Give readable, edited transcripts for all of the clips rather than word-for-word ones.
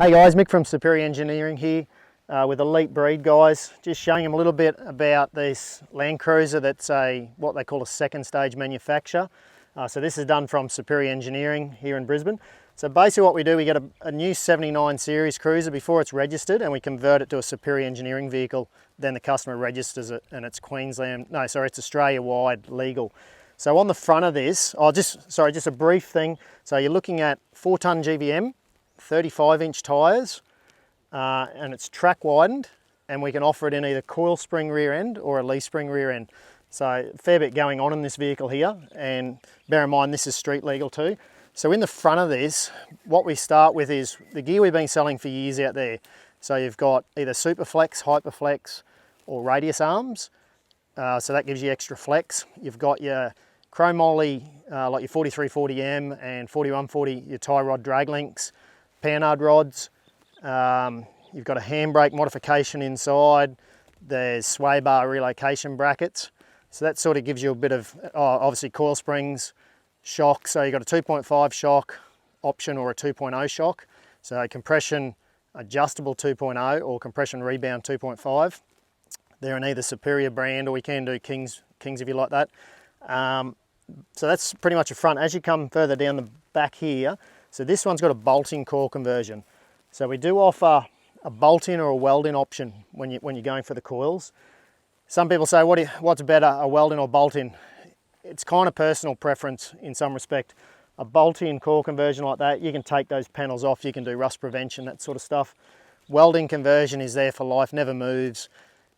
Hey guys, Mick from Superior Engineering here with Elite Breed guys. Just showing them a little bit about this Land Cruiser that's what they call a second stage manufacture. So this is done from Superior Engineering here in Brisbane. So basically what we do, we get a new 79 series cruiser before it's registered and we convert it to a Superior Engineering vehicle. Then the customer registers it and it's it's Australia-wide legal. So on the front of this, just a brief thing. So you're looking at 4-ton GVM, 35-inch tyres, and it's track widened, and we can offer it in either coil spring rear end or a leaf spring rear end. So a fair bit going on in this vehicle here, and bear in mind this is street legal too. So in the front of this, what we start with is the gear we've been selling for years out there. So you've got either Superflex, Hyperflex or radius arms, so that gives you extra flex. You've got your chromoly, like your 4340M and 4140, your tie rod drag links, Panhard rods, you've got a handbrake modification inside, there's sway bar relocation brackets, so that sort of gives you a bit of, obviously coil springs, shock, so you've got a 2.5 shock option or a 2.0 shock, so compression adjustable 2.0 or compression rebound 2.5. They're in either Superior brand, or we can do Kings if you like that. So that's pretty much a front. As you come further down the back here, so this one's got a bolt-in coil conversion. So we do offer a bolt-in or a weld-in option when you're going for the coils. Some people say, what's better, a weld-in or bolt-in? It's kind of personal preference in some respect. A bolt-in coil conversion like that, you can take those panels off, you can do rust prevention, that sort of stuff. Welding conversion is there for life, never moves.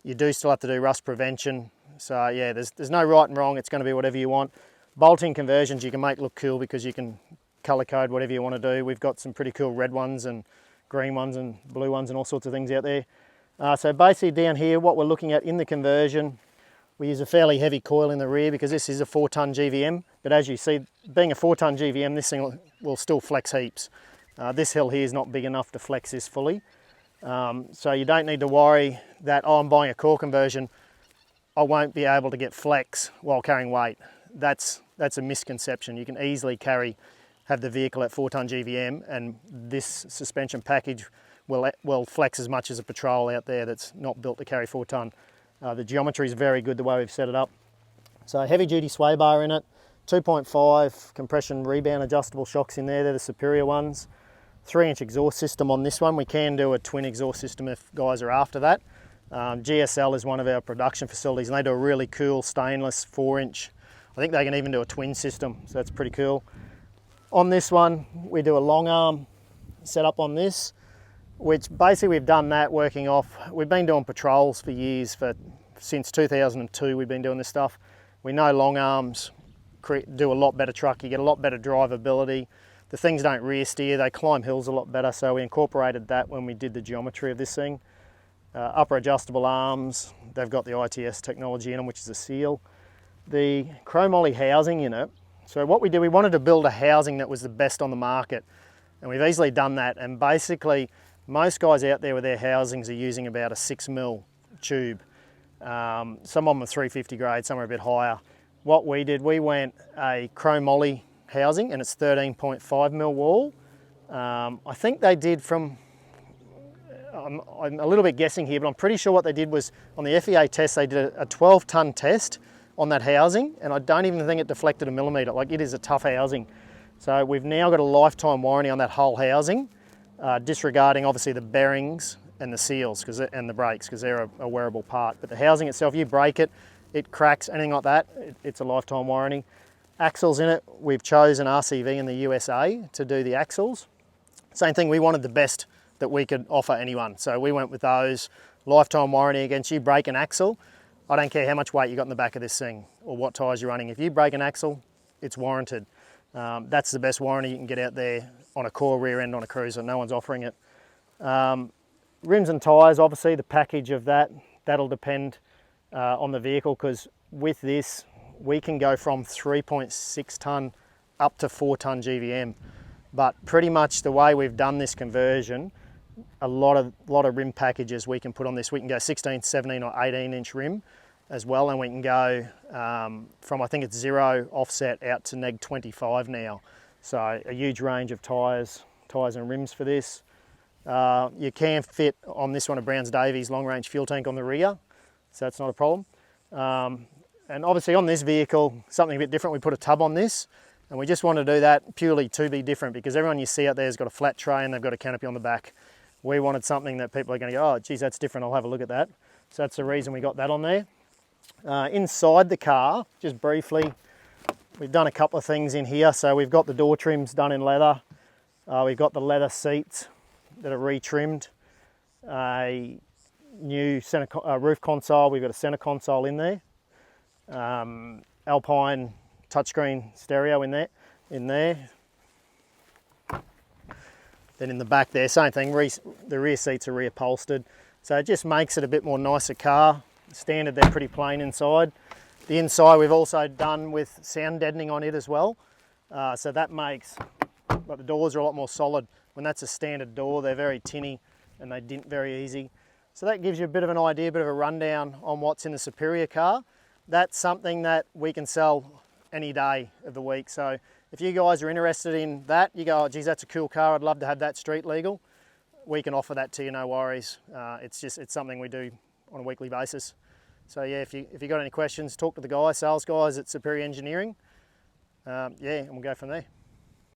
You do still have to do rust prevention. So yeah, there's no right and wrong, it's going to be whatever you want. Bolt-in conversions you can make look cool because you can color code whatever you want to do. We've got some pretty cool red ones and green ones and blue ones and all sorts of things out there. So basically down here, what we're looking at in the conversion, we use a fairly heavy coil in the rear because this is a 4-ton GVM. But as you see, being a 4-ton GVM, this thing will still flex heaps. This hill here is not big enough to flex this fully. So you don't need to worry that, I'm buying a coil conversion, I won't be able to get flex while carrying weight. That's a misconception. You can easily have the vehicle at 4-ton GVM, and this suspension package will flex as much as a Patrol out there that's not built to carry 4-ton. The geometry is very good the way we've set it up. So heavy duty sway bar in it, 2.5 compression rebound adjustable shocks in there, they're the Superior ones. 3-inch exhaust system on this one. We can do a twin exhaust system if guys are after that. GSL is one of our production facilities and they do a really cool stainless 4-inch. I think they can even do a twin system, so that's pretty cool. On this one, we do a long arm setup on this, which basically we've done that working off. We've been doing Patrols for years, since 2002 we've been doing this stuff. We know long arms do a lot better truck, you get a lot better drivability. The things don't rear steer, they climb hills a lot better, so we incorporated that when we did the geometry of this thing. Upper adjustable arms, they've got the ITS technology in them, which is a seal. The chromoly housing in it, so what we did, we wanted to build a housing that was the best on the market, and we've easily done that. And basically, most guys out there with their housings are using about a 6mm tube. Some of them are 350 grade, some are a bit higher. What we did, we went a chromoly housing, and it's 13.5mm wall. I think they did from, I'm a little bit guessing here, but I'm pretty sure what they did was on the FEA test, they did a 12-ton test on that housing, and I don't even think it deflected a millimetre. Like, it is a tough housing. So we've now got a lifetime warranty on that whole housing, disregarding obviously the bearings and the seals and the brakes, because they're a wearable part. But the housing itself, you break it, it cracks, anything like that, it's a lifetime warranty. Axles in it, we've chosen RCV in the USA to do the axles. Same thing, we wanted the best that we could offer anyone. So we went with those, lifetime warranty against you break an axle. I don't care how much weight you got in the back of this thing or what tyres you're running. If you break an axle, it's warranted. That's the best warranty you can get out there on a core rear end on a cruiser. No one's offering it. Rims and tyres, obviously the package of that'll depend on the vehicle, because with this, we can go from 3.6 tonne up to 4-ton GVM. But pretty much the way we've done this conversion, a lot of rim packages we can put on this. We can go 16, 17 or 18-inch rim as well, and we can go from, I think it's 0 offset out to neg 25 now. So a huge range of tyres and rims for this. You can fit on this one a Browns Davies long range fuel tank on the rear, so that's not a problem. And obviously on this vehicle, something a bit different, we put a tub on this, and we just want to do that purely to be different, because everyone you see out there has got a flat tray and they've got a canopy on the back. We wanted something that people are going to go, oh geez, that's different, I'll have a look at that. So that's the reason we got that on there. Inside the car, just briefly, we've done a couple of things in here. So we've got the door trims done in leather. We've got the leather seats that are retrimmed. A new roof console, we've got a center console in there. Alpine touchscreen stereo in there. Then in the back there, same thing, the rear seats are reupholstered. So it just makes it a bit more nicer car. Standard, they're pretty plain inside. The inside we've also done with sound deadening on it as well. So that makes, but the doors are a lot more solid. When that's a standard door, they're very tinny and they dint very easy. So that gives you a bit of an idea, a bit of a rundown on what's in the Superior car. That's something that we can sell any day of the week. So if you guys are interested in that, you go, oh, geez, that's a cool car, I'd love to have that street legal. We can offer that to you, no worries. It's something we do on a weekly basis. So yeah, if you got any questions, talk to the guys, sales guys at Superior Engineering. Yeah, and we'll go from there.